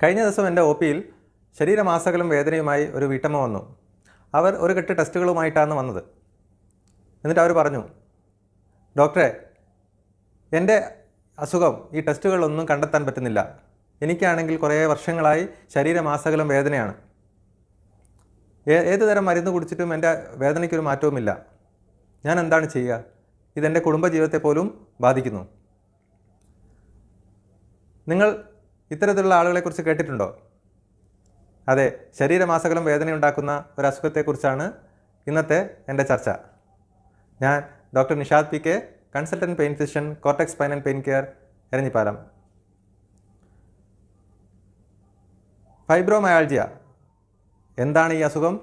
കഴിഞ്ഞ ദിവസം എൻ്റെ ഒ പിയിൽ ശരീരമാസകലം വേദനയുമായി ഒരു വീട്ടമ്മ വന്നു. അവർ ഒരു കെട്ട് ടെസ്റ്റുകളുമായിട്ടാണ് വന്നത്. എന്നിട്ട് അവർ പറഞ്ഞു, ഡോക്ടറെ, എൻ്റെ അസുഖം ഈ ടെസ്റ്റുകളിലൊന്നും കണ്ടെത്താൻ പറ്റുന്നില്ല. എനിക്കാണെങ്കിൽ കുറേ വർഷങ്ങളായി ശരീരമാസകലം വേദനയാണ്. ഏത് തരം മരുന്ന് കുടിച്ചിട്ടും എൻ്റെ വേദനയ്ക്കൊരു മാറ്റവുമില്ല. ഞാൻ എന്താണ് ചെയ്യുക? ഇതെൻ്റെ കുടുംബജീവിതത്തെ പോലും ബാധിക്കുന്നു. നിങ്ങൾ ഇത്തരത്തിലുള്ള ആളുകളെക്കുറിച്ച് കേട്ടിട്ടുണ്ടോ? അതെ, ശരീരമാസകലം വേദനയുണ്ടാക്കുന്ന ഒരു അസുഖത്തെക്കുറിച്ചാണ് ഇന്നത്തെ എൻ്റെ ചർച്ച. ഞാൻ doctor Nishad P K, consultant pain physician, cortex spine and pain care, Eranhipalam. Fibromyalgia എന്താണ് ഈ അസുഖം?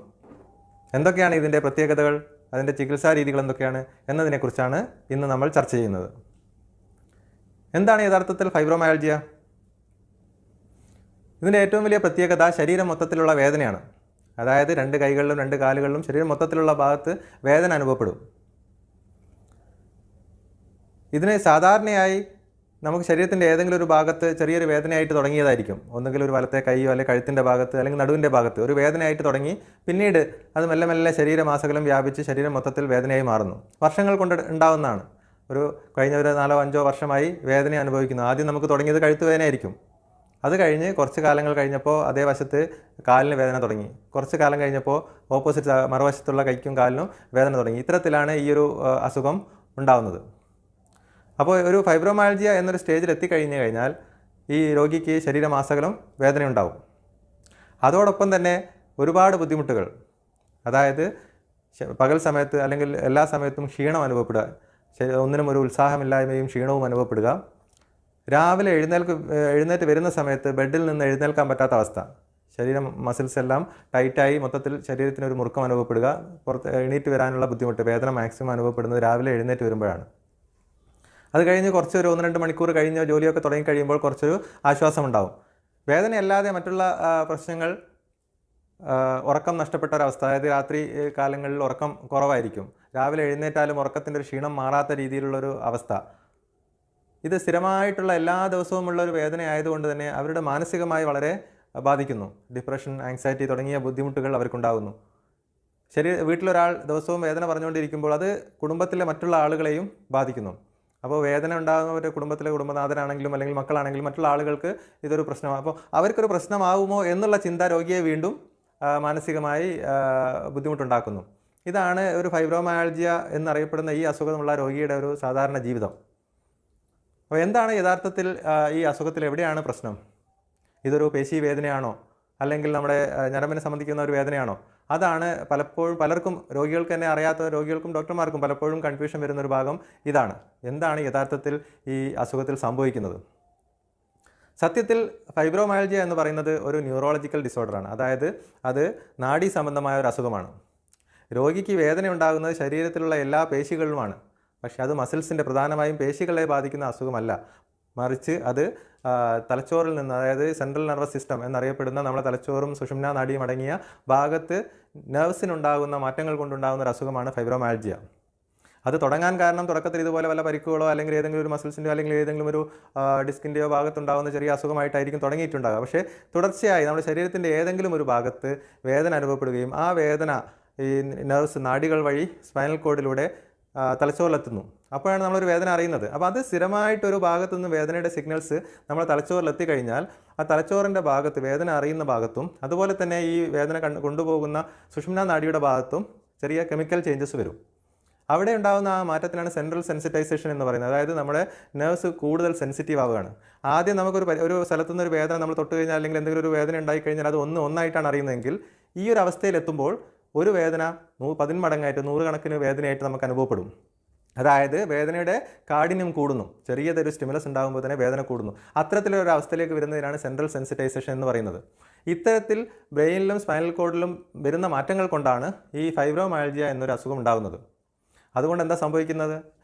എന്തൊക്കെയാണ് ഇതിൻ്റെ പ്രത്യേകതകൾ? അതിൻ്റെ ചികിത്സാ രീതികൾ എന്തൊക്കെയാണ് എന്നതിനെക്കുറിച്ചാണ് ഇന്ന് നമ്മൾ ചർച്ച ചെയ്യുന്നത്. എന്താണ് യഥാർത്ഥത്തിൽ ഫൈബ്രോമയാൾജിയ? ഇതിൻ്റെ ഏറ്റവും വലിയ പ്രത്യേകത ശരീരം മൊത്തത്തിലുള്ള വേദനയാണ്. അതായത് 2 കൈകളിലും 2 കാലുകളിലും ശരീരം മൊത്തത്തിലുള്ള ഭാഗത്ത് വേദന അനുഭവപ്പെടും. ഇതിന് സാധാരണയായി നമുക്ക് ശരീരത്തിൻ്റെ ഏതെങ്കിലും ഒരു ഭാഗത്ത് ചെറിയൊരു വേദനയായിട്ട് തുടങ്ങിയതായിരിക്കും. ഒന്നുകിൽ ഒരു വലത്തെ കൈയോ അല്ലെങ്കിൽ കഴുത്തിൻ്റെ ഭാഗത്ത് അല്ലെങ്കിൽ നടുവിൻ്റെ ഭാഗത്ത് ഒരു വേദനയായിട്ട് തുടങ്ങി പിന്നീട് അത് മെല്ലെ മെല്ലെ ശരീരമാസകലം വ്യാപിച്ച് ശരീരം മൊത്തത്തിൽ വേദനയായി മാറുന്നു. വർഷങ്ങൾ കൊണ്ട് ഉണ്ടാവുന്നതാണ്. കഴിഞ്ഞ 4-5 വർഷമായി വേദന അനുഭവിക്കുന്നു. ആദ്യം നമുക്ക് തുടങ്ങിയത് കഴുത്ത് വേദനയായിരിക്കും. അത് കഴിഞ്ഞ് കുറച്ച് കാലങ്ങൾ കഴിഞ്ഞപ്പോൾ അതേ വശത്ത് കാലിന് വേദന തുടങ്ങി. കുറച്ച് കാലം കഴിഞ്ഞപ്പോൾ ഓപ്പോസിറ്റ് മറുവശത്തുള്ള കൈക്കും കാലിനും വേദന തുടങ്ങി. ഇത്തരത്തിലാണ് ഈ ഒരു അസുഖം ഉണ്ടാകുന്നത്. അപ്പോൾ ഒരു ഫൈബ്രോമയാൾജിയ എന്നൊരു സ്റ്റേജിൽ എത്തിക്കഴിഞ്ഞു കഴിഞ്ഞാൽ ഈ രോഗിക്ക് ശരീരമാസകലം വേദനയുണ്ടാവും. അതോടൊപ്പം തന്നെ ഒരുപാട് ബുദ്ധിമുട്ടുകൾ, അതായത് പകൽ സമയത്ത് അല്ലെങ്കിൽ എല്ലാ സമയത്തും ക്ഷീണം അനുഭവപ്പെടുക, ഒന്നിനും ഒരു ഉത്സാഹമില്ലായ്മയും ക്ഷീണവും അനുഭവപ്പെടുക, രാവിലെ എഴുന്നേറ്റ് വരുന്ന സമയത്ത് ബെഡിൽ നിന്ന് എഴുന്നേൽക്കാൻ പറ്റാത്ത അവസ്ഥ, ശരീരം മസിൽസ് എല്ലാം ടൈറ്റായി മൊത്തത്തിൽ ശരീരത്തിന് ഒരു മുറുക്കം അനുഭവപ്പെടുക, എണീറ്റ് വരാനുള്ള ബുദ്ധിമുട്ട്, വേദന മാക്സിമം അനുഭവപ്പെടുന്നത് രാവിലെ എഴുന്നേറ്റ് വരുമ്പോഴാണ്. അത് കഴിഞ്ഞ് ഒരു 1-2 മണിക്കൂർ കഴിഞ്ഞ് ജോലിയൊക്കെ തുടങ്ങി കഴിയുമ്പോൾ കുറച്ചൊരു ആശ്വാസം ഉണ്ടാവും. വേദനയല്ലാതെ മറ്റുള്ള പ്രശ്നങ്ങൾ, ഉറക്കം നഷ്ടപ്പെട്ട ഒരവസ്ഥ, അതായത് രാത്രി കാലങ്ങളിൽ ഉറക്കം കുറവായിരിക്കും, രാവിലെ എഴുന്നേറ്റാലും ഉറക്കത്തിൻ്റെ ഒരു ക്ഷീണം മാറാത്ത രീതിയിലുള്ളൊരു അവസ്ഥ, ഇത് സ്ഥിരമായിട്ടുള്ള എല്ലാ ദിവസവുമുള്ള ഒരു വേദന ആയതുകൊണ്ട് തന്നെ അവരുടെ മാനസികമായി വളരെ ബാധിക്കുന്നു. ഡിപ്രഷൻ, ആങ്സൈറ്റി തുടങ്ങിയ ബുദ്ധിമുട്ടുകൾ അവർക്കുണ്ടാകുന്നു. വീട്ടിലൊരാൾ ദിവസവും വേദന പറഞ്ഞുകൊണ്ടിരിക്കുമ്പോൾ അത് കുടുംബത്തിലെ മറ്റുള്ള ആളുകളെയും ബാധിക്കുന്നു. അപ്പോൾ വേദന ഉണ്ടാകുന്നവരുടെ കുടുംബത്തിലെ കുടുംബനാഥനാണെങ്കിലും അല്ലെങ്കിൽ മക്കളാണെങ്കിലും മറ്റുള്ള ആളുകൾക്ക് ഇതൊരു പ്രശ്നമാണ്. അപ്പോൾ അവർക്കൊരു പ്രശ്നമാവുമോ എന്നുള്ള ചിന്ത രോഗിയെ വീണ്ടും മാനസികമായി ബുദ്ധിമുട്ടുണ്ടാക്കുന്നു. ഇതാണ് ഒരു ഫൈബ്രോമയാൾജിയ എന്നറിയപ്പെടുന്ന ഈ അസുഖമുള്ള രോഗിയുടെ ഒരു സാധാരണ ജീവിതം. അപ്പോൾ എന്താണ് യഥാർത്ഥത്തിൽ ഈ അസുഖത്തിൽ എവിടെയാണ് പ്രശ്നം? ഇതൊരു പേശി വേദനയാണോ അല്ലെങ്കിൽ നമ്മുടെ ഞരമ്പിനെ സംബന്ധിക്കുന്ന ഒരു വേദനയാണോ? അതാണ് പലപ്പോഴും പലർക്കും, രോഗികൾക്ക് തന്നെ അറിയാത്ത രോഗികൾക്കും ഡോക്ടർമാർക്കും പലപ്പോഴും കൺഫ്യൂഷൻ വരുന്നൊരു ഭാഗം ഇതാണ്. എന്താണ് യഥാർത്ഥത്തിൽ ഈ അസുഖത്തിൽ സംഭവിക്കുന്നത്? സത്യത്തിൽ ഫൈബ്രോമയാൾജിയ എന്ന് പറയുന്നത് ഒരു ന്യൂറോളജിക്കൽ ഡിസോർഡറാണ്. അതായത് അത് നാഡീ സംബന്ധമായ ഒരു അസുഖമാണ്. രോഗിക്ക് വേദന ഉണ്ടാകുന്നത് ശരീരത്തിലുള്ള എല്ലാ പേശികളിലുമാണ്. പക്ഷേ അത് മസിൽസിൻ്റെ, പ്രധാനമായും പേശികളെ ബാധിക്കുന്ന അസുഖമല്ല. മറിച്ച് അത് തലച്ചോറിൽ നിന്ന്, അതായത് സെൻട്രൽ നെർവസ് സിസ്റ്റം എന്നറിയപ്പെടുന്ന നമ്മുടെ തലച്ചോറും സുഷുമ്നാ നാഡിയും അടങ്ങിയ ഭാഗത്ത് നെർവ്സിനുണ്ടാകുന്ന മാറ്റങ്ങൾ കൊണ്ടുണ്ടാകുന്ന ഒരു അസുഖമാണ് ഫൈബ്രോമയാൾജിയ. അത് തുടങ്ങാൻ കാരണം തുടക്കത്തിൽ ഇതുപോലെ വല്ല പരിക്കുകളോ അല്ലെങ്കിൽ ഏതെങ്കിലും ഒരു മസിൽസിൻ്റെയോ അല്ലെങ്കിൽ ഏതെങ്കിലും ഒരു ഡിസ്കിൻ്റെയോ ഭാഗത്തുണ്ടാകുന്ന ചെറിയ അസുഖമായിട്ടായിരിക്കും തുടങ്ങിയിട്ടുണ്ടാകുക. പക്ഷേ തുടർച്ചയായി നമ്മുടെ ശരീരത്തിൻ്റെ ഏതെങ്കിലും ഒരു ഭാഗത്ത് വേദന അനുഭവപ്പെടുകയും ആ വേദന ഈ നെർവ്സ്, നാഡികൾ വഴി സ്പൈനൽ കോഡിലൂടെ തലച്ചോറിലെത്തുന്നു. അപ്പോഴാണ് നമ്മളൊരു വേദന അറിയുന്നത്. അപ്പോൾ അത് സ്ഥിരമായിട്ടൊരു ഭാഗത്തു നിന്ന് വേദനയുടെ സിഗ്നൽസ് നമ്മൾ തലച്ചോറിലെത്തിക്കഴിഞ്ഞാൽ ആ തലച്ചോറിൻ്റെ ഭാഗത്ത്, വേദന അറിയുന്ന ഭാഗത്തും അതുപോലെ തന്നെ ഈ വേദന കൊണ്ടുപോകുന്ന സുഷുമ്നാ നാഡിയുടെ ഭാഗത്തും ചെറിയ കെമിക്കൽ ചേഞ്ചസ് വരും. അവിടെ ഉണ്ടാകുന്ന ആ മാറ്റത്തിനാണ് സെൻട്രൽ സെൻസിറ്റൈസേഷൻ എന്ന് പറയുന്നത്. അതായത് നമ്മുടെ നെർവ്സ് കൂടുതൽ സെൻസിറ്റീവ് ആവുകയാണ്. ആദ്യം നമുക്കൊരു സ്ഥലത്തുനിന്ന് ഒരു വേദന നമ്മൾ തൊട്ട് കഴിഞ്ഞാൽ അല്ലെങ്കിൽ എന്തെങ്കിലും ഒരു വേദന ഉണ്ടായിക്കഴിഞ്ഞാൽ അത് ഒന്നായിട്ടാണ് അറിയുന്നതെങ്കിൽ ഈ ഒരു അവസ്ഥയിലെത്തുമ്പോൾ ഒരു വേദന 10 മടങ്ങായിട്ട് 100 കണക്കിന് വേദനയായിട്ട് നമുക്ക് അനുഭവപ്പെടും. അതായത് വേദനയുടെ കാഠിന്യം കൂടുന്നു. ചെറിയതൊരു സ്റ്റിമുലസ് ഉണ്ടാകുമ്പോൾ തന്നെ വേദന കൂടുന്നു. അത്തരത്തിലൊരു അവസ്ഥയിലേക്ക് വരുന്നതിനാണ് സെൻട്രൽ സെൻസിറ്റൈസേഷൻ എന്ന് പറയുന്നത്. ഇത്തരത്തിൽ ബ്രെയിനിലും സ്പൈനൽ കോഡിലും വരുന്ന മാറ്റങ്ങൾ കൊണ്ടാണ് ഈ ഫൈബ്രോമയാൾജിയ എന്നൊരു അസുഖം ഉണ്ടാകുന്നത്. അതുകൊണ്ട് എന്താ സംഭവിക്കുന്നത്?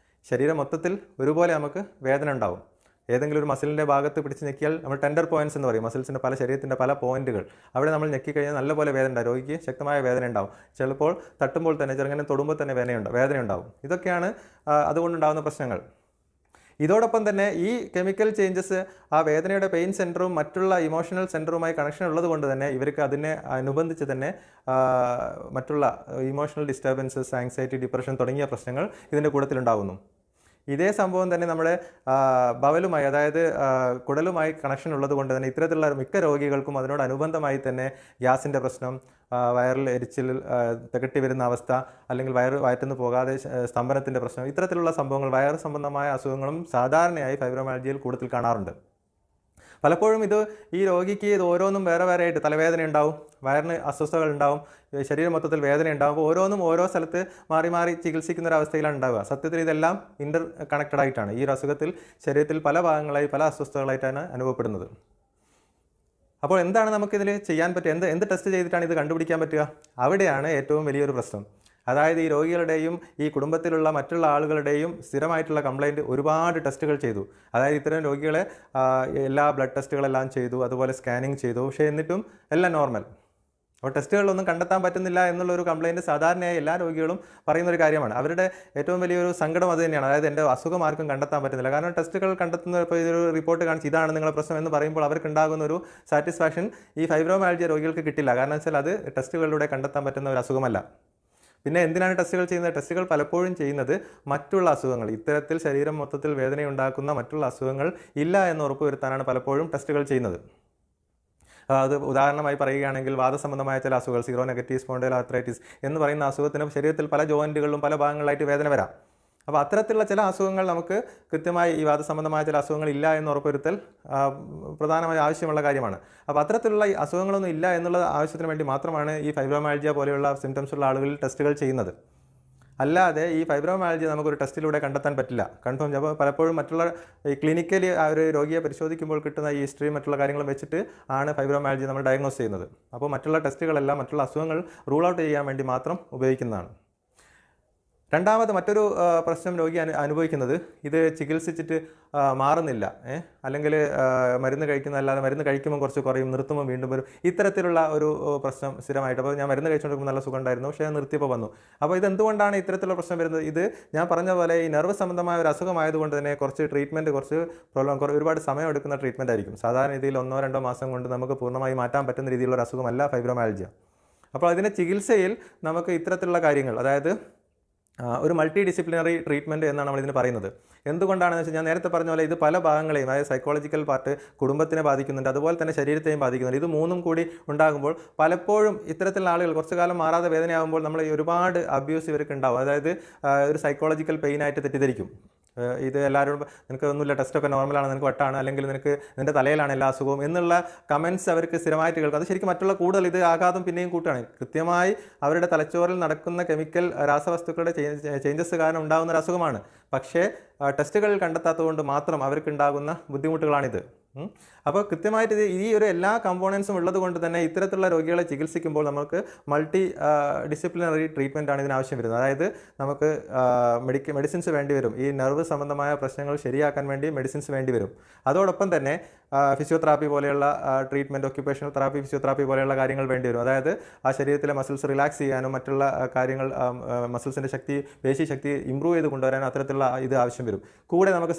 ശരീരം മൊത്തത്തിൽ ഒരുപോലെ നമുക്ക് വേദന ഉണ്ടാവും. ഏതെങ്കിലും ഒരു മസിലിൻ്റെ ഭാഗത്ത് പിടിച്ച് ഞെക്കിയാൽ നമ്മൾ ടെൻഡർ പോയിൻറ്റ്സ് എന്ന് പറയും. മസിൽസിൻ്റെ ശരീരത്തിൻ്റെ പല പോയിൻറ്റുകൾ, അവിടെ നമ്മൾ ഞെക്കിക്കഴിഞ്ഞാൽ നല്ലപോലെ വേദന ഉണ്ടാവും. രോഗിക്ക് ശക്തമായ വേദന ഉണ്ടാവും. ചിലപ്പോൾ തട്ടുമ്പോൾ തന്നെ, ചെറുങ്ങനെ തൊടുമ്പോൾ തന്നെ വേദന ഉണ്ടാവും. ഇതൊക്കെയാണ് അതുകൊണ്ടുണ്ടാകുന്ന പ്രശ്നങ്ങൾ. ഇതോടൊപ്പം തന്നെ ഈ കെമിക്കൽ ചേഞ്ചസ് ആ വേദനയുടെ പെയിൻ സെൻറ്ററും മറ്റുള്ള ഇമോഷണൽ സെൻറ്ററുമായി കണക്ഷൻ ഉള്ളത് കൊണ്ട് തന്നെ ഇവർക്ക് അതിനെ അനുബന്ധിച്ച് തന്നെ മറ്റുള്ള ഇമോഷണൽ ഡിസ്റ്റർബൻസസ്, ആങ്സൈറ്റി, ഡിപ്രഷൻ തുടങ്ങിയ പ്രശ്നങ്ങൾ ഇതിൻ്റെ കൂട്ടത്തിലുണ്ടാകുന്നു. ഇതേ സംഭവം തന്നെ നമ്മുടെ ബവലുമായി, അതായത് കുടലുമായി കണക്ഷൻ ഉള്ളത് കൊണ്ട് തന്നെ ഇത്തരത്തിലുള്ള മിക്ക രോഗികൾക്കും അതിനോടനുബന്ധമായി തന്നെ ഗ്യാസിൻ്റെ പ്രശ്നം, വയറിൽ എരിച്ചിൽ, തികട്ടി വരുന്ന അവസ്ഥ, അല്ലെങ്കിൽ വയറ്റുനിന്ന് പോകാതെ സ്തംഭനത്തിൻ്റെ പ്രശ്നം, ഇത്തരത്തിലുള്ള സംഭവങ്ങൾ, വയറ് സംബന്ധമായ അസുഖങ്ങളും സാധാരണയായി ഫൈബ്രോമയാൽജിയയിൽ കൂടുതൽ കാണാറുണ്ട്. പലപ്പോഴും ഈ രോഗിക്ക് ഇത് ഓരോന്നും വേറെ വേറെ ആയിട്ട് തലവേദന ഉണ്ടാവും, വയറിന് അസ്വസ്ഥതകൾ ഉണ്ടാവും, ശരീരം മൊത്തത്തിൽ വേദന ഉണ്ടാകും. ഓരോന്നും ഓരോ സ്ഥലത്ത് മാറി മാറി ചികിത്സിക്കുന്ന ഒരു അവസ്ഥയിലാണ് ഉണ്ടാവുക. സത്യത്തിൽ ഇതെല്ലാം ഇൻ്റർ കണക്റ്റഡ് ആയിട്ടാണ്. ഈ ഒരു അസുഖത്തിൽ ശരീരത്തിൽ പല ഭാഗങ്ങളായി പല അസ്വസ്ഥതകളായിട്ടാണ് അനുഭവപ്പെടുന്നത്. അപ്പോൾ എന്താണ് നമുക്കിതിൽ ചെയ്യാൻ പറ്റുക? എന്ത് ടെസ്റ്റ് ചെയ്തിട്ടാണ് ഇത് കണ്ടുപിടിക്കാൻ പറ്റുക? അവിടെയാണ് ഏറ്റവും വലിയൊരു പ്രശ്നം. അതായത് ഈ രോഗികളുടെയും ഈ കുടുംബത്തിലുള്ള മറ്റുള്ള ആളുകളുടെയും സ്ഥിരമായിട്ടുള്ള കംപ്ലയിൻറ്റ് ഒരുപാട് ടെസ്റ്റുകൾ ചെയ്തു. അതായത് ഇത്തരം രോഗികളെ എല്ലാ ബ്ലഡ് ടെസ്റ്റുകളെല്ലാം ചെയ്തു, അതുപോലെ സ്കാനിങ് ചെയ്തു. പക്ഷേ എന്നിട്ടും എല്ലാം നോർമൽ. അപ്പോൾ ടെസ്റ്റുകളിലൊന്നും കണ്ടെത്താൻ പറ്റുന്നില്ല എന്നുള്ളൊരു കംപ്ലയിൻറ്റ് സാധാരണയായി എല്ലാ രോഗികളും പറയുന്നൊരു കാര്യമാണ്. അവരുടെ ഏറ്റവും വലിയൊരു സങ്കടം അത് തന്നെയാണ്. അതായത് എൻ്റെ അസുഖം ആർക്കും കണ്ടെത്താൻ പറ്റുന്നില്ല. കാരണം ടെസ്റ്റുകൾ കണ്ടെത്തുന്ന ഇപ്പോൾ ഇതൊരു റിപ്പോർട്ട് കാണിച്ച് ഇതാണ് നിങ്ങളുടെ പ്രശ്നം എന്ന് പറയുമ്പോൾ അവർക്കുണ്ടാകുന്ന ഒരു സാറ്റിസ്ഫാക്ഷൻ ഈ ഫൈബ്രോമയാൽജിയ രോഗികൾക്ക് കിട്ടില്ല. കാരണം വെച്ചാൽ അത് ടെസ്റ്റുകളിലൂടെ കണ്ടെത്താൻ പറ്റുന്ന ഒരു അസുഖമല്ല. പിന്നെ എന്തിനാണ് ടെസ്റ്റുകൾ ചെയ്യുന്നത്? ടെസ്റ്റുകൾ പലപ്പോഴും ചെയ്യുന്നത് മറ്റുള്ള അസുഖങ്ങൾ, ഇത്തരത്തിൽ ശരീരം മൊത്തത്തിൽ വേദനയുണ്ടാക്കുന്ന മറ്റുള്ള അസുഖങ്ങൾ ഇല്ല എന്ന് ഉറപ്പുവരുത്താനാണ് പലപ്പോഴും ടെസ്റ്റുകൾ ചെയ്യുന്നത്. അത് ഉദാഹരണമായി പറയുകയാണെങ്കിൽ വാദസംബന്ധമായ ചില അസുഖങ്ങൾ, സീറോ നെഗറ്റീവ് സ്പോണ്ടൈൽ ആർത്രൈറ്റിസ് എന്ന് പറയുന്ന അസുഖത്തിന് ശരീരത്തിൽ പല ജോയിൻറ്റുകളിലും പല ഭാഗങ്ങളിലായിട്ട് വേദന വരാം. അപ്പോൾ അത്തരത്തിലുള്ള ചില അസുഖങ്ങൾ നമുക്ക് കൃത്യമായി ഈ വാദസംബന്ധമായ ചില അസുഖങ്ങൾ ഇല്ല എന്ന് ഉറപ്പുവരുത്തൽ പ്രധാനമായി ആവശ്യമുള്ള കാര്യമാണ്. അപ്പോൾ അത്തരത്തിലുള്ള ഈ അസുഖങ്ങളൊന്നും ഇല്ല എന്നുള്ള ആവശ്യത്തിന് വേണ്ടി മാത്രമാണ് ഈ ഫൈബ്രോമയാൽജിയ പോലെയുള്ള സിംറ്റംസ് ഉള്ള ആളുകളിൽ ടെസ്റ്റുകൾ ചെയ്യുന്നത്. അല്ലാതെ ഈ ഫൈബ്രോമയാൽജിയ നമുക്കൊരു ടെസ്റ്റിലൂടെ കണ്ടെത്താൻ പറ്റില്ല, കൺഫേം. അപ്പോൾ പലപ്പോഴും മറ്റുള്ള ഈ ക്ലിനിക്കലി ആ ഒരു രോഗിയെ പരിശോധിക്കുമ്പോൾ കിട്ടുന്ന ഈ ഹിസ്റ്ററിയും മറ്റുള്ള കാര്യങ്ങളും വെച്ചിട്ട് ആണ് ഫൈബ്രോമയാൽജിയ നമ്മൾ ഡയഗ്നോസ് ചെയ്യുന്നത്. അപ്പോൾ മറ്റുള്ള ടെസ്റ്റുകളെല്ലാം മറ്റുള്ള അസുഖങ്ങൾ റൂൾ ഔട്ട് ചെയ്യാൻ വേണ്ടി മാത്രം ഉപയോഗിക്കുന്നതാണ്. രണ്ടാമത് മറ്റൊരു പ്രശ്നം രോഗി അനുഭവിക്കുന്നത്, ഇത് ചികിത്സിച്ചിട്ട് മാറുന്നില്ല, അല്ലെങ്കിൽ മരുന്ന് കഴിക്കുന്നതല്ലാതെ മരുന്ന് കഴിക്കുമ്പോൾ കുറച്ച് കുറയും, നിർത്തുമ്പോൾ വീണ്ടും വരും, ഇത്തരത്തിലുള്ള ഒരു പ്രശ്നം സ്ഥിരമായിട്ട്. അപ്പോൾ ഞാൻ മരുന്ന് കഴിച്ചുകൊണ്ടിരിക്കുമ്പോൾ നല്ല സുഖം ഉണ്ടായിരുന്നു, പക്ഷേ നിർത്തിയപ്പോൾ വന്നു. അപ്പോൾ ഇതെന്തുകൊണ്ടാണ് ഇത്തരത്തിലുള്ള പ്രശ്നം വരുന്നത്? ഇത് ഞാൻ പറഞ്ഞ പോലെ ഈ നെർവ് സംബന്ധമായ ഒരു അസുഖമായതുകൊണ്ട് തന്നെ കുറച്ച് ട്രീറ്റ്മെൻറ്റ്, ഒരുപാട് സമയം എടുക്കുന്ന ട്രീറ്റ്മെൻ്റ് ആയിരിക്കും. സാധാരണ രീതിയിൽ 1-2 മാസം കൊണ്ട് നമുക്ക് പൂർണ്ണമായി മാറ്റാൻ പറ്റുന്ന രീതിയിലുള്ള ഒരു അസുഖമല്ല ഫൈബ്രോമയാൽജിയ. അപ്പോൾ അതിൻ്റെ ചികിത്സയിൽ നമുക്ക് ഇത്തരത്തിലുള്ള കാര്യങ്ങൾ, അതായത് ഒരു മൾട്ടി ഡിസിപ്ലിനറി ട്രീറ്റ്മെൻറ്റ് എന്നാണ് നമ്മളിതിന് പറയുന്നത്. എന്തുകൊണ്ടാണെന്ന് വെച്ചാൽ ഞാൻ നേരത്തെ പറഞ്ഞ പോലെ ഇത് പല ഭാഗങ്ങളെയും, അതായത് സൈക്കോളജിക്കൽ പാർട്ട് കുടുംബത്തിനെ ബാധിക്കുന്നുണ്ട്, അതുപോലെ തന്നെ ശരീരത്തെയും ബാധിക്കുന്നുണ്ട്. ഇത് മൂന്നും കൂടി ഉണ്ടാകുമ്പോൾ പലപ്പോഴും ഇത്തരത്തിലുള്ള ആളുകൾ കുറച്ചു കാലം മാറാതെ വേദനയാകുമ്പോൾ നമ്മൾ ഒരുപാട് അബ്യൂസ് ഇവർക്ക് ഉണ്ടാവും. അതായത് ഒരു സൈക്കോളജിക്കൽ പെയിനായിട്ട് തെറ്റിദ്ധരിക്കും. ഇത് എല്ലാവരും നിനക്ക് ഒന്നുമില്ല, ടെസ്റ്റൊക്കെ നോർമലാണ്, നിനക്ക് വട്ടാണ്, അല്ലെങ്കിൽ നിൻ്റെ തലയിലാണ് എല്ലാ അസുഖവും എന്നുള്ള കമൻറ്റ്സ് അവർക്ക് സ്ഥിരമായിട്ട് കേൾക്കും. അത് ശരിക്കും മറ്റുള്ള കൂടുതൽ ഇത് ആഘാതം പിന്നെയും കൂട്ടുകയാണ്. കൃത്യമായി അവരുടെ തലച്ചോറിൽ നടക്കുന്ന കെമിക്കൽ രാസവസ്തുക്കളുടെ ചേഞ്ചസ് കാരണം ഉണ്ടാകുന്ന ഒരു അസുഖമാണ്. പക്ഷേ ടെസ്റ്റുകളിൽ കണ്ടെത്താത്തതുകൊണ്ട് മാത്രം അവർക്കുണ്ടാകുന്ന ബുദ്ധിമുട്ടുകളാണിത്. അപ്പോൾ കൃത്യമായിട്ട് ഈ ഒരു എല്ലാ കമ്പോണൻസും ഉള്ളത് കൊണ്ട് തന്നെ ഇത്തരത്തിലുള്ള രോഗികളെ ചികിത്സിക്കുമ്പോൾ നമുക്ക് മൾട്ടി ഡിസിപ്ലിനറി ട്രീറ്റ്മെൻ്റ് ആണ് ഇതിനാവശ്യം വരുന്നത്. അതായത് നമുക്ക് മെഡിസിൻസ് വേണ്ടി വരും. ഈ നെർവ് സംബന്ധമായ പ്രശ്നങ്ങൾ ശരിയാക്കാൻ വേണ്ടി മെഡിസിൻസ് വേണ്ടി വരും. അതോടൊപ്പം തന്നെ ഫിസിയോതെറാപ്പി പോലെയുള്ള ട്രീറ്റ്മെൻറ്റ്, ഒക്യുപേഷണൽ തെറാപ്പി, ഫിസിയോതെറാപ്പി പോലെയുള്ള കാര്യങ്ങൾ വേണ്ടി വരും. അതായത് ആ ശരീരത്തിലെ മസിൽസ് റിലാക്സ് ചെയ്യാനും മറ്റുള്ള കാര്യങ്ങൾ, മസിൽസിൻ്റെ ശക്തി, പേശി ശക്തി ഇമ്പ്രൂവ് ചെയ്ത് കൊണ്ടുവരാനും അത്തരത്തിലുള്ള ഇത് ആവശ്യം വരും. കൂടെ നമുക്ക്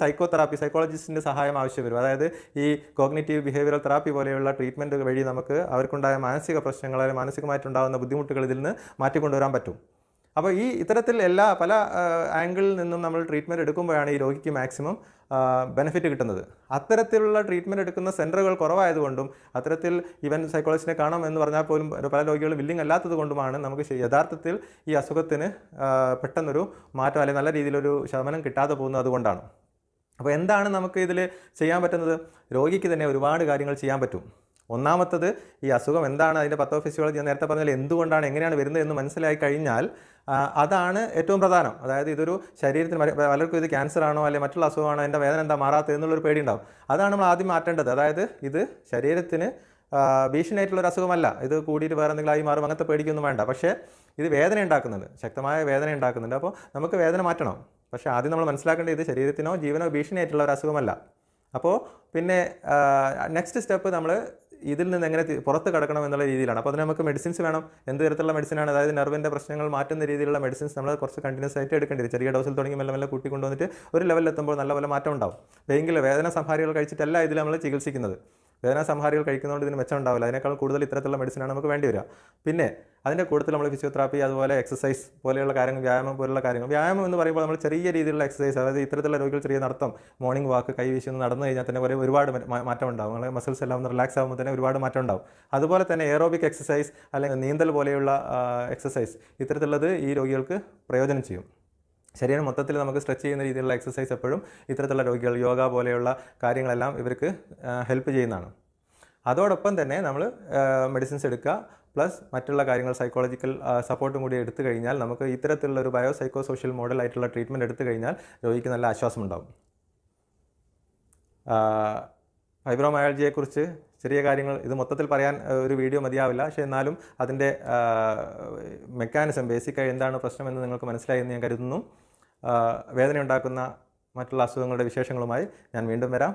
സൈക്കോളജിസ്റ്റിൻ്റെ സഹായം ആവശ്യം വരും. അതായത് ഈ കോഗ്നിറ്റീവ് ബിഹേവിയറൽ തെറാപ്പി പോലെയുള്ള ട്രീറ്റ്മെൻറ്റ് വഴി നമുക്ക് അവർക്കുണ്ടായ മാനസിക പ്രശ്നങ്ങൾ, മാനസികമായിട്ടുണ്ടാകുന്ന ബുദ്ധിമുട്ടുകൾ ഇതിൽ നിന്ന് മാറ്റിക്കൊണ്ടുവരാൻ പറ്റും. അപ്പോൾ ഇത്തരത്തിൽ പല ആംഗിളിൽ നിന്നും നമ്മൾ ട്രീറ്റ്മെൻറ്റ് എടുക്കുമ്പോഴാണ് ഈ രോഗിക്ക് മാക്സിമം ബെനിഫിറ്റ് കിട്ടുന്നത്. അത്തരത്തിലുള്ള ട്രീറ്റ്മെൻറ്റ് എടുക്കുന്ന സെൻറ്ററുകൾ കുറവായതുകൊണ്ടും അത്തരത്തിൽ ഈവൻ സൈക്കോളജിസ്റ്റിനെ കാണാം എന്ന് പറഞ്ഞാൽ പോലും പല രോഗികൾ വില്ലിങ് അല്ലാത്തത് കൊണ്ടുമാണ് നമുക്ക് യഥാർത്ഥത്തിൽ ഈ അസുഖത്തിന് പെട്ടെന്നൊരു മാറ്റം അല്ലെങ്കിൽ നല്ല രീതിയിലൊരു ശമനം കിട്ടാതെ പോകുന്നത് അതുകൊണ്ടാണ്. അപ്പോൾ എന്താണ് നമുക്ക് ഇതിൽ ചെയ്യാൻ പറ്റുന്നത്? രോഗിക്ക് തന്നെ ഒരുപാട് കാര്യങ്ങൾ ചെയ്യാൻ പറ്റും. ഒന്നാമത്തത്, ഈ അസുഖം എന്താണ്, അതിൻ്റെ പത്തോഫിസിയോളജി ഞാൻ നേരത്തെ പറഞ്ഞാൽ എന്തുകൊണ്ടാണ്, എങ്ങനെയാണ് വരുന്നത് എന്ന് മനസ്സിലായി കഴിഞ്ഞാൽ അതാണ് ഏറ്റവും പ്രധാനം. അതായത് ഇതൊരു ശരീരത്തിന് പലർക്കും ഇത് ക്യാൻസർ ആണോ അല്ലെങ്കിൽ മറ്റുള്ള അസുഖമാണോ, എൻ്റെ വേദന എന്താ മാറാത്തത് എന്നുള്ളൊരു പേടി ഉണ്ടാവും. അതാണ് നമ്മൾ ആദ്യം മാറ്റേണ്ടത്. അതായത് ഇത് ശരീരത്തിന് ഭീഷണിയായിട്ടുള്ളൊരു അസുഖമല്ല, ഇത് കൂടിയിട്ട് വേറെ എന്തെങ്കിലും ആയി മാറും, അങ്ങനത്തെ പേടിക്കൊന്നും വേണ്ട. പക്ഷേ ഇത് വേദന ഉണ്ടാക്കുന്നുണ്ട്, ശക്തമായ വേദന ഉണ്ടാക്കുന്നുണ്ട്. അപ്പോൾ നമുക്ക് വേദന മാറ്റണം. പക്ഷേ ആദ്യം നമ്മൾ മനസ്സിലാക്കേണ്ടത് ഇത് ശരീരത്തിനോ ജീവനോ ഭീഷണിയായിട്ടുള്ള ഒരു അസുഖമല്ല. അപ്പോൾ പിന്നെ നെക്സ്റ്റ് സ്റ്റെപ്പ്, നമ്മൾ ഇതിൽ നിന്ന് എങ്ങനെ പുറത്ത് കടക്കണം എന്നുള്ള രീതിയിലാണ്. അപ്പോൾ അതിന് നമുക്ക് മെഡിസിൻസ് വേണം. എന്ത് തരത്തിലുള്ള മെഡിസിനാണ്, അതായത് നെർവിൻ്റെ പ്രശ്നങ്ങൾ മാറ്റുന്ന രീതിയിലുള്ള മെഡിസിൻസ് നമ്മൾ കുറച്ച് കണ്ടിന്യൂസ് ആയിട്ട് എടുക്കേണ്ടി വരും. ചെറിയ ഡോസിൽ തുടങ്ങി മെല്ലെ മെല്ലെ കൂട്ടി കൊണ്ടുവന്നിട്ട് ഒരു ലെവലിലെത്തുമ്പോൾ നല്ലപോലെ മാറ്റം ഉണ്ടാവും. എങ്കിൽ വേദന സംഹാരികൾ കഴിച്ചിട്ടല്ല ഇതിൽ നമ്മൾ ചികിത്സിക്കുന്നത്. വേദന സംഹാരികൾ കഴിക്കുന്നതുകൊണ്ട് ഇതിന് മെച്ചം ഉണ്ടാവില്ല. അതിനേക്കാൾ കൂടുതൽ ഇത്തരത്തിലുള്ള മെഡിസിനാണ് നമുക്ക് വേണ്ടി വരിക. പിന്നെ അതിൻ്റെ കൂടുതൽ നമ്മൾ ഫിസിയോതെറാപ്പി, അതുപോലെ എക്സസൈസ് പോലെയുള്ള കാര്യങ്ങൾ, വ്യായാമം പോലുള്ള കാര്യങ്ങൾ. വ്യായാമം എന്ന് പറയുമ്പോൾ നമ്മൾ ചെറിയ രീതിയിലുള്ള എക്സസൈസ്, അതായത് ഇത്തരത്തിലുള്ള രോഗികൾ ചെറിയ നടത്തം, മോർണിംഗ് വാക്ക്, കൈ വീശി ഒന്ന് നടന്നു കഴിഞ്ഞാൽ തന്നെ ഒരുപാട് മാറ്റം ഉണ്ടാവും. നമ്മൾ മസിൽസ് എല്ലാം ഒന്ന് റിലാക്സ് ആകുമ്പോൾ തന്നെ ഒരുപാട് മാറ്റം ഉണ്ടാവും. അതുപോലെ തന്നെ എയറോബിക് എക്സസൈസ് അല്ലെങ്കിൽ നീന്തൽ പോലെയുള്ള എക്സസൈസ്, ഇത്തരത്തിലുള്ളത് ഈ രോഗികൾക്ക് പ്രയോജനം ചെയ്യും. ശരീരം മൊത്തത്തിൽ നമുക്ക് സ്ട്രെച്ച് ചെയ്യുന്ന രീതിയിലുള്ള എക്സസൈസ് എപ്പോഴും ഇത്തരത്തിലുള്ള രോഗികൾ, യോഗ പോലെയുള്ള കാര്യങ്ങളെല്ലാം ഇവർക്ക് ഹെൽപ്പ് ചെയ്യുന്നതാണ്. അതോടൊപ്പം തന്നെ നമ്മൾ മെഡിസിൻസ് എടുക്കുക, പ്ലസ് മറ്റുള്ള കാര്യങ്ങൾ, സൈക്കോളജിക്കൽ സപ്പോർട്ടും കൂടി എടുത്തു കഴിഞ്ഞാൽ നമുക്ക് ഇത്തരത്തിലുള്ള ഒരു ബയോ സൈക്കോ സോഷ്യൽ മോഡൽ ആയിട്ടുള്ള ട്രീറ്റ്മെൻറ്റ് എടുത്തു കഴിഞ്ഞാൽ രോഗിക്ക് നല്ല ആശ്വാസം ഉണ്ടാകും. ഫൈബ്രോമയാൾജിയെക്കുറിച്ച് ചെറിയ കാര്യങ്ങൾ, ഇത് മൊത്തത്തിൽ പറയാൻ ഒരു വീഡിയോ മതിയാവില്ല. പക്ഷേ എന്നാലും അതിൻ്റെ മെക്കാനിസം, ബേസിക്കായി എന്താണ് പ്രശ്നമെന്ന് നിങ്ങൾക്ക് മനസ്സിലായി എന്ന് ഞാൻ കരുതുന്നു. വേദന ഉണ്ടാക്കുന്ന മറ്റുള്ള അസുഖങ്ങളുടെ വിശേഷങ്ങളുമായി ഞാൻ വീണ്ടും വരാം.